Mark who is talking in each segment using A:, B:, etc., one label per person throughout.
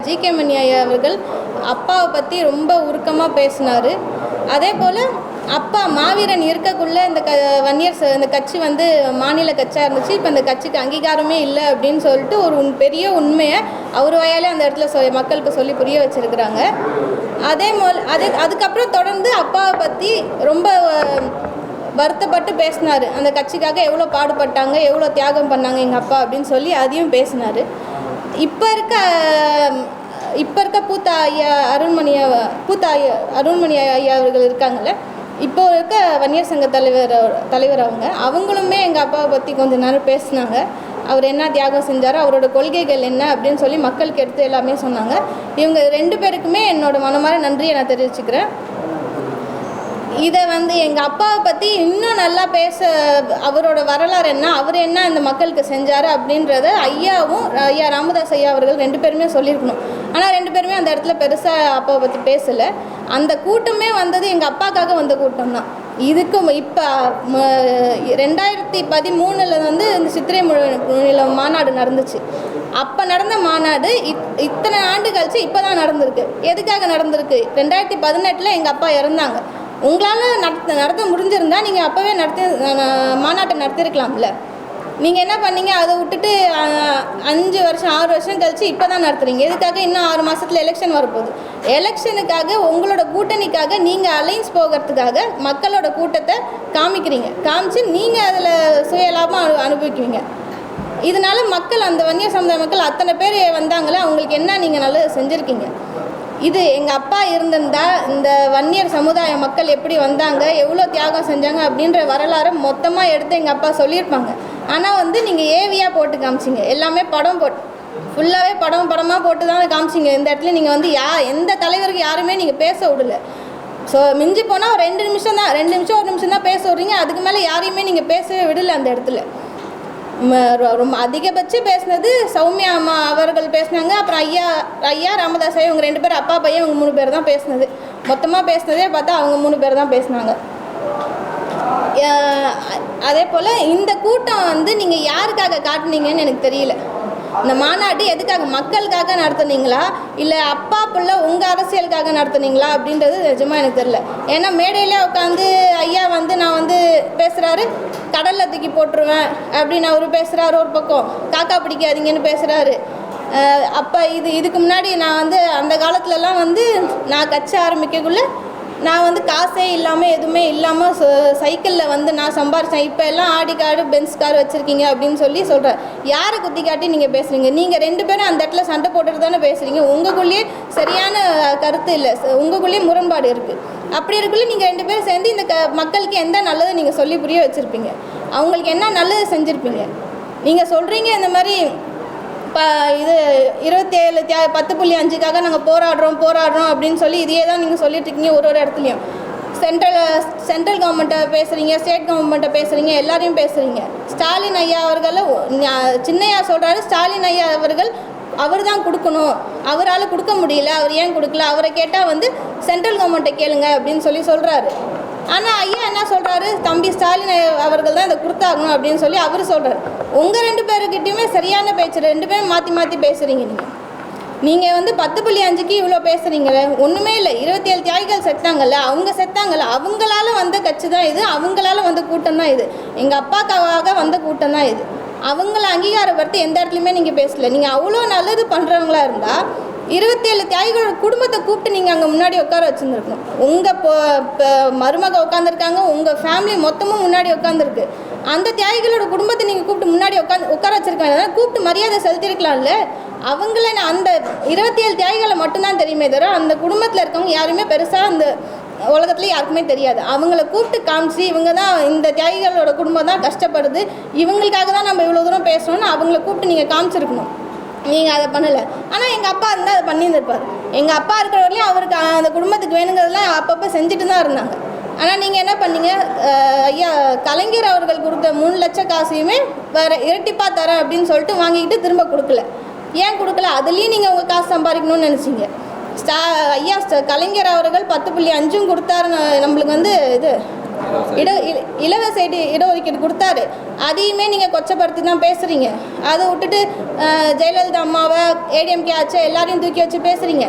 A: G K. மணி ஐயா அவர்கள் அப்பாவை பற்றி ரொம்ப உருக்கமாக பேசினார். அதே போல் அப்பா மாவீரன் இருக்கக்குள்ளே இந்த கட்சி வந்து மாநில கட்சியாக இருந்துச்சு. இப்போ இந்த கட்சிக்கு அங்கீகாரமே இல்லை அப்படின்னு சொல்லிட்டு ஒரு பெரிய உண்மையை அவர் வாயாலே அந்த இடத்துல மக்களுக்கு சொல்லி புரிய வச்சுருக்குறாங்க. அதுக்கப்புறம் தொடர்ந்து அப்பாவை பற்றி ரொம்ப வருத்தப்பட்டு பேசினார். அந்த கட்சிக்காக எவ்வளோ பாடுபட்டாங்க, எவ்வளோ தியாகம் பண்ணாங்க எங்கள் அப்பா அப்படின்னு சொல்லி அதையும் பேசினார். இப்போ இருக்க பூத்த அருண்மணி ஐயா அவர்கள் இருக்காங்கள்ல, இப்போ இருக்க வன்னியர் சங்க தலைவர் அவங்களுமே எங்கள் அப்பாவை பற்றி கொஞ்சம் நேரம் பேசினாங்க. அவர் என்ன தியாகம் செஞ்சார், அவரோட கொள்கைகள் என்ன அப்படின்னு சொல்லி மக்களுக்கு எடுத்து எல்லாமே சொன்னாங்க. இவங்க 2 பேருக்குமே என்னோட மனமார நன்றியை நான் தெரிவிச்சுக்கிறேன். இதை வந்து எங்கள் அப்பாவை பற்றி இன்னும் நல்லா அவரோட வரலாறு என்ன, அவர் என்ன இந்த மக்களுக்கு செஞ்சார் அப்படின்றத ஐயா ராமதாஸ் ஐயா அவர்கள் 2 பேருமே சொல்லியிருக்கணும். ஆனால் 2 பேருமே அந்த இடத்துல பெருசாக அப்பாவை பற்றி பேசலை. அந்த கூட்டமே வந்தது எங்கள் அப்பாக்காக வந்த கூட்டம் தான். இதுக்கும் இப்போ 2013 வந்து இந்த சித்திரை மாநாடு நடந்துச்சு. அப்போ நடந்த மாநாடு இத்தனை ஆண்டு கழிச்சு இப்போ தான் நடந்திருக்கு. எதுக்காக நடந்திருக்கு? 2018 எங்கள் அப்பா இறந்தாங்க. உங்களால் நடத்த முடிஞ்சிருந்தா நீங்கள் அப்போவே மாநாட்டை நடத்திருக்கலாம்ல. நீங்கள் என்ன பண்ணீங்க? அதை விட்டுட்டு 5 வருஷம் 6 வருஷம் கழிச்சு இப்போ தான் நடத்துகிறீங்க. எதுக்காக? இன்னும் 6 மாதத்தில் எலெக்ஷன் வரப்போகுது. எலெக்ஷனுக்காக உங்களோட கூட்டணிக்காக நீங்கள் அலைன்ஸ் போகிறதுக்காக மக்களோட கூட்டத்தை காமிச்சு நீங்கள் அதில் சுயலாபம் அனுபவிக்குவீங்க. இதனால் அந்த வன்னியர் சமுதாய மக்கள் அத்தனை பேர் வந்தாங்களே, அவங்களுக்கு என்ன நீங்கள் நல்லது செஞ்சுருக்கீங்க? இது எங்கள் அப்பா இருந்திருந்தா இந்த வன்னியர் சமுதாய மக்கள் எப்படி வந்தாங்க, எவ்வளோ தியாகம் செஞ்சாங்க அப்படின்ற வரலாறு மொத்தமாக எடுத்து எங்கள் அப்பா சொல்லியிருப்பாங்க. ஆனால் நீங்கள் ஏவியாக போட்டு காமிச்சிங்க. எல்லாமே ஃபுல்லாகவே படமாக போட்டு தான் காமிச்சிங்க. இந்த இடத்துல நீங்கள் எந்த தலைவருக்கு யாருமே நீங்கள் பேச விடல. ஸோ மிஞ்சி போனால் ஒரு 2 நிமிஷம் தான், 2 நிமிஷம் 1 நிமிஷம் தான் பேச விட்றீங்க. அதுக்கு மேலே யாரையுமே நீங்கள் பேசவே விடலை. அந்த இடத்துல ரொம்ப அதிகபட்சம் பேசினது சௌமியா அம்மா அவர்கள் பேசினாங்க. அப்புறம் ஐயா ராமதாஸ் ஐயா, இவங்க 2 பேர், அப்பா பையன், இவங்க 3 பேர் தான் பேசினது. மொத்தமாக பேசினதே பார்த்தா அவங்க 3 பேர் தான் பேசினாங்க. அதே போல் இந்த கூட்டம் நீங்கள் யாருக்காக காட்டுனீங்கன்னு எனக்கு தெரியல. இந்த மாநாடு எதுக்காக? மக்களுக்காக நடத்துனீங்களா இல்லை அப்பா பிள்ளை உங்கள் அரசியலுக்காக நடத்துனீங்களா அப்படின்றது நிஜமாக எனக்கு தெரியல. ஏன்னா மேடையிலே உட்காந்து ஐயா நான் பேசுகிறாரு, கடலில் தூக்கி போட்டுருவேன் அப்படின்னு அவர் பேசுகிறாரு. ஒரு பக்கம் காக்கா பிடிக்காதீங்கன்னு பேசுகிறாரு. அப்போ இதுக்கு முன்னாடி நான் அந்த காலத்துலலாம் நான் கட்சி ஆரம்பிக்கக்குள்ளே நான் காசே இல்லாமல் எதுவுமே இல்லாமல் சைக்கிளில் நான் சம்பாரித்தேன். இப்போ எல்லாம் ஆடி கார்டு பென்ஸ் கார் வச்சுருக்கீங்க அப்படின்னு சொல்கிறேன். யாரை குத்தி காட்டி நீங்கள் பேசுகிறீங்க? நீங்கள் 2 பேரும் அந்த இடத்துல சண்டை போட்டுட்டு தானே பேசுகிறீங்க. உங்களுக்குள்ளேயே சரியான கருத்து இல்லை, உங்களுக்குள்ளேயே முரண்பாடு இருக்குது. அப்படி இருக்குள்ள நீங்கள் 2 பேரும் சேர்ந்து இந்த மக்களுக்கு எந்த நல்லதை நீங்கள் சொல்லி புரிய வச்சுருப்பீங்க? அவங்களுக்கு என்ன நல்லது செஞ்சுருப்பீங்க? நீங்கள் சொல்கிறீங்க இந்த மாதிரி இப்போ 27 10.5க்காக நாங்கள் போராடுறோம் அப்படின்னு சொல்லி இதையே தான் நீங்கள் சொல்லிட்டுருக்கீங்க. ஒரு இடத்துலையும் சென்ட்ரல் கவர்மெண்ட்டை பேசுகிறீங்க, ஸ்டேட் கவர்மெண்ட்டை பேசுகிறீங்க, எல்லாரையும் பேசுகிறீங்க. ஸ்டாலின் ஐயா அவர்களை சின்னையா சொல்கிறாரு, ஸ்டாலின் ஐயா அவர்கள் அவர் தான் கொடுக்கணும், அவரால் கொடுக்க முடியல, அவர் ஏன் கொடுக்கல, அவரை கேட்டால் சென்ட்ரல் கவர்மெண்ட்டை கேளுங்க அப்படின்னு சொல்கிறாரு. ஆனால் ஐயா என்ன சொல்கிறாரு? தம்பி ஸ்டாலின் அவர்கள் தான் இதை கொடுத்தாகணும் அப்படின்னு சொல்லி அவர் சொல்கிறார். உங்கள் 2 பேருக்கிட்டையுமே சரியான பேச்சு, 2 பேரும் மாற்றி பேசுகிறீங்க. நீங்கள் 10.5க்கு இவ்வளோ பேசுகிறீங்களே, ஒன்றுமே இல்லை. 27 தியாகிகள் செத்தாங்கல்ல, அவங்களால வந்த கட்சி தான் இது, அவங்களால வந்த கூட்டம் தான் இது, எங்கள் அப்பாக்காக வந்த கூட்டம் தான் இது. அவங்கள அங்கீகாரப்படுத்தி எந்த இடத்துலையுமே நீங்கள் பேசலை. நீங்கள் அவ்வளோ நல்லது பண்ணுறவங்களா இருந்தால் 27 தியாகிகளோட குடும்பத்தை கூப்பிட்டு நீங்கள் அங்கே முன்னாடி உட்கார வச்சுருந்துருக்கணும். உங்கள் மருமக உட்காந்துருக்காங்க, உங்கள் ஃபேமிலி மொத்தமும் முன்னாடி உட்காந்துருக்கு. அந்த தியாகிகளோட குடும்பத்தை நீங்கள் கூப்பிட்டு முன்னாடி உட்கார வச்சுருக்காங்க. கூப்பிட்டு மரியாதை செலுத்திருக்கலாம்ல. அவங்கள அந்த 27 தியாகிகளை மட்டும்தான் தெரியுமே தவிர அந்த குடும்பத்தில் இருக்கவங்க யாருமே பெருசாக அந்த உலகத்துல யாருக்குமே தெரியாது. அவங்கள கூப்பிட்டு காமிச்சு இவங்க தான் இந்த தியாகிகளோட குடும்பம் தான் கஷ்டப்படுது, இவங்களுக்காக தான் நம்ம இவ்வளோ தூரம் பேசணும்னு அவங்கள கூப்பிட்டு நீங்கள் காமிச்சிருக்கணும். நீங்கள் அதை பண்ணலை. ஆனால் எங்கள் அப்பா இருந்தால் அதை பண்ணியிருந்திருப்பார். எங்கள் அப்பா இருக்கிற வரையும் அவருக்கு அந்த குடும்பத்துக்கு வேணுங்கிறதுலாம் அப்பப்போ செஞ்சுட்டு தான் இருந்தாங்க. ஆனால் நீங்கள் என்ன பண்ணீங்க? ஐயா கலைஞர் அவர்கள் கொடுத்த 3 லட்சம் காசையுமே வேறு இரட்டிப்பாக தரேன் அப்படின்னு சொல்லிட்டு வாங்கிக்கிட்டு திரும்ப கொடுக்கல. ஏன் கொடுக்கல? அதுலேயும் நீங்கள் உங்கள் காசு சம்பாதிக்கணும்னு நினச்சிங்க. ஐயா கலைஞர் அவர்கள் 10.5 கொடுத்தாரு நம்மளுக்கு இலவச இடஒதுக்கீடு கொடுத்தாரு. அதையுமே நீங்கள் கொச்சப்படுத்தி தான் பேசுகிறீங்க. அதை விட்டுட்டு ஜெயலலிதா அம்மாவை, ஏடிஎம்கே ஆச்சு எல்லாரையும் தூக்கி வச்சு பேசுகிறீங்க.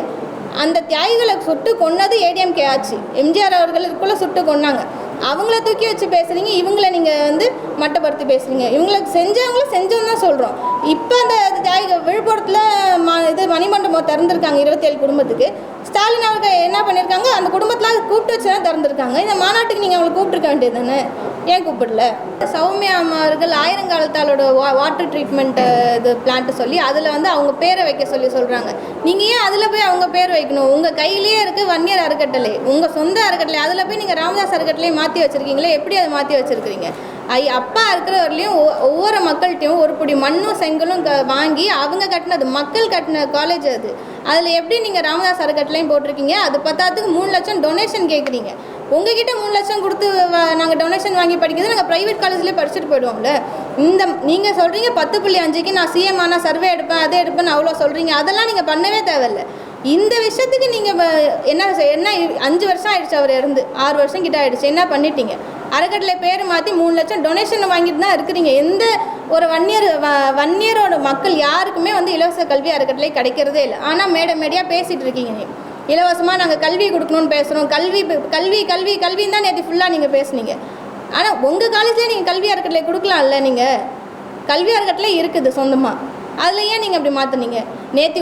A: அந்த தியாகிகளை சுட்டு கொன்னது ஏடிஎம்கே ஆச்சு. எம்ஜிஆர் அவர்களுக்குள்ளே சுட்டு கொன்னாங்க. அவங்கள தூக்கி வச்சு பேசுகிறீங்க, இவங்கள நீங்கள் வந்து மட்டப்படுத்தி பேசுகிறீங்க. இவங்களுக்கு செஞ்சவங்க தான் சொல்கிறோம். இப்போ அந்த விழுப்புரத்தில் இது மணிமண்டபம் திறந்துருக்காங்க 27 குடும்பத்துக்கு. ஸ்டாலின் அவர்கள் என்ன பண்ணியிருக்காங்க, அந்த குடும்பத்தில் கூப்பிட்டு வச்சு தான் திறந்துருக்காங்க. இந்த மாநாட்டுக்கு நீங்கள் அவங்களை கூப்பிட்டுருக்க வேண்டியது தானே, ஏன் கூப்பிடல? சௌமியா அம்மா அவர்கள் ஆயிரங்காலத்தாலோட வாட்டர் ட்ரீட்மெண்ட் இது பிளான்ட்டு சொல்லி அதில் வந்து அவங்க பேரை வைக்க சொல்கிறாங்க. நீங்கள் ஏன் அதில் போய் அவங்க பேர் வைக்கணும்? உங்கள் கையிலேயே இருக்குது வன்னியர் அறக்கட்டளை, உங்கள் சொந்த அறக்கட்டளை. அதில் போய் நீங்கள் ராமதாஸ் அறக்கட்டளையை மாற்றி வச்சுருக்கீங்களே, எப்படி அதை மாற்றி வச்சுருக்கிறீங்க? அப்பா இருக்கிறவர்களையும் ஒவ்வொரு மக்கள்கிட்டையும் ஒரு பிடி மண்ணும் செங்கலும் வாங்கி அவங்க கட்டினது, மக்கள் கட்டின காலேஜ் அது. அதில் எப்படி நீங்கள் ராமதாஸ் அறக்கட்டளையும் போட்டிருக்கீங்க? அது பத்தாத்துக்கு 3 லட்சம் டொனேஷன் கேட்குறீங்க. உங்ககிட்ட 3 லட்சம் கொடுத்து நாங்கள் டொனேஷன் வாங்கி படிக்கிறது, நாங்கள் ப்ரைவேட் காலேஜ்லேயே படிச்சுட்டு போயிடுவோம்ல. நீங்கள் சொல்கிறீங்க 10.5க்கு நான் சிஎம் ஆனால் சர்வே எடுப்பேன், அதை எடுப்பேன்னு அவ்வளோ சொல்கிறீங்க. அதெல்லாம் நீங்கள் பண்ணவே தேவையில்லை. இந்த விஷயத்துக்கு நீங்கள் என்ன 5 வருஷம் ஆயிடுச்சு அவர் இருந்து, 6 வருஷம் கிட்ட ஆயிடுச்சு. என்ன பண்ணிட்டீங்க? அறக்கட்டளை பேர் மாற்றி 3 லட்சம் டொனேஷன் வாங்கிட்டு தான் இருக்கிறீங்க. எந்த ஒரு வன்னியரோட மக்கள் யாருக்குமே வந்து இலவச கல்வி அறக்கட்டளை கிடைக்கிறதே இல்லை. ஆனால் மேடையாக பேசிகிட்டு இருக்கீங்க. நீங்கள் இலவசமாக நாங்கள் கல்வி கொடுக்கணும்னு பேசுகிறோம், கல்வின்னு தான் நேற்று ஃபுல்லாக நீங்கள் பேசுனீங்க. ஆனால் உங்கள் காலேஜ்லேயே நீங்கள் கல்வி அறக்கட்டளை கொடுக்கலாம்ல. நீங்கள் கல்வி அறக்கட்டளை இருக்குது சொந்தமாக, அதில் ஏன் நீங்கள் அப்படி மாற்றினீங்க? நேற்று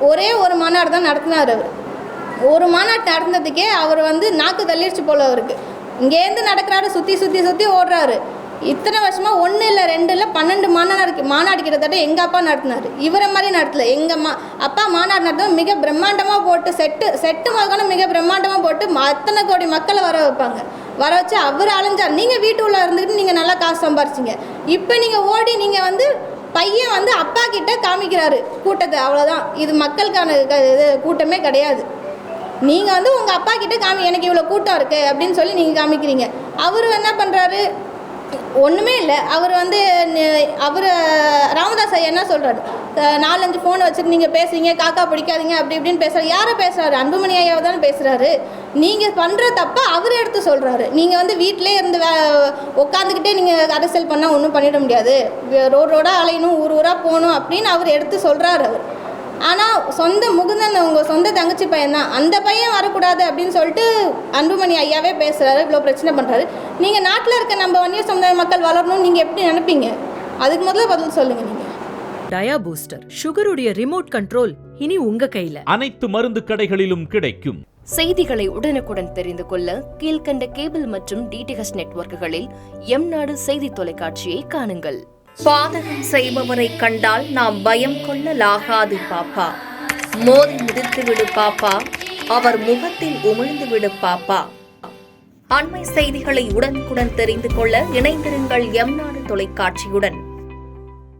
A: ஒரே ஒரு மாநாடு தான் நடத்தினார் அவர். ஒரு மாநாட்டு நடந்ததுக்கே அவர் வந்து நாக்கு தள்ளிடுச்சு போல அவருக்கு. இங்கேருந்து நடக்கிறாரு, சுற்றி ஓடுறாரு. இத்தனை வருஷமாக 1 இல்லை 2 இல்லை 12 மாநாடு கிட்டத்தட்ட எங்கள் அப்பா நடத்தினார். இவரை மாதிரி நடத்தல. எங்கள் அப்பா மாநாடு நடத்தும் மிக பிரம்மாண்டமாக போட்டு செட்டு முதல்கான மிக பிரம்மாண்டமாக போட்டு அத்தனை கோடி மக்களை வர வச்சு அவர் அலைஞ்சார். நீங்கள் வீட்டுக்குள்ளே இருந்துக்கிட்டு நீங்கள் நல்லா காசு சம்பாரிச்சிங்க. இப்போ நீங்கள் ஓடி நீங்கள் வந்து பையன் வந்து அப்பா கிட்ட காமிக்கிறாரு கூட்டத்தை, அவ்வளோதான். இது மக்களுக்கான கூட்டமே கிடையாது. நீங்கள் வந்து உங்கள் அப்பா கிட்ட எனக்கு இவ்வளோ கூட்டம் இருக்குது அப்படின்னு சொல்லி நீங்கள் காமிக்கிறீங்க. அவர் என்ன பண்ணுறாரு? ஒன்றுமே இல்லை. அவர் ராமதாஸ் ஐயா என்ன சொல்கிறாரு? 4-5 ஃபோனை வச்சுட்டு நீங்கள் பேசுகிறீங்க, காக்கா பிடிக்காதீங்க அப்படி இப்படின்னு பேசுகிறாரு. யாரை பேசுகிறாரு? அன்புமணி ஐயாவை தானே பேசுகிறாரு. நீங்கள் பண்ணுற தப்பா அவர் எடுத்து சொல்கிறாரு. நீங்கள் வந்து வீட்டிலே இருந்து உட்காந்துக்கிட்டே நீங்கள் அரசியல் பண்ணால் ஒன்றும் பண்ணிட முடியாது, ரோடாக அலையணும், ஊராக போகணும் அப்படின்னு அவர் எடுத்து சொல்கிறாரு. அவர் ஆனால் சொந்த முகுந்தன் உங்கள் சொந்த தங்கச்சி பையன் தான், அந்த பையன் வரக்கூடாது அப்படின்னு சொல்லிட்டு அன்புமணி ஐயாவே பேசுகிறாரு, இவ்வளோ பிரச்சனை பண்ணுறாரு. நீங்கள் நாட்டில் இருக்க நம்ம வன்னியர் சமுதாய மக்கள் வளரணும்னு நீங்கள் எப்படி நினைப்பீங்க? அதுக்கு முதல்ல பதில் சொல்லுங்கள். நீங்கள்
B: டயா பூஸ்டர் சுகருடைய ரிமோட் கண்ட்ரோல் இனி உங்க கையில.
C: அனைத்து மருந்து கடைகளிலும் கிடைக்கும்.
D: செய்திகளை உடனுக்குடன் தெரிந்து கொள்ள கீழ்கண்ட கேபிள் மற்றும் டிடிஹெச் நெட்வொர்க்குகளில் எம்நாடு செய்தி தொலைக்காட்சியை காணுங்கள். பாதகம் செய்பவரை கண்டால் நாம் பயம் கொள்ளலாகாது பாப்பா. மோதி மிதித்து விடு பாப்பா, அவர் முகத்தில் உமிழ்ந்து விடு பாப்பா. அண்மை செய்திகளை உடனுக்குடன் தெரிந்து கொள்ள இணைந்திருங்கள் எம்நாடு தொலைக்காட்சியுடன்.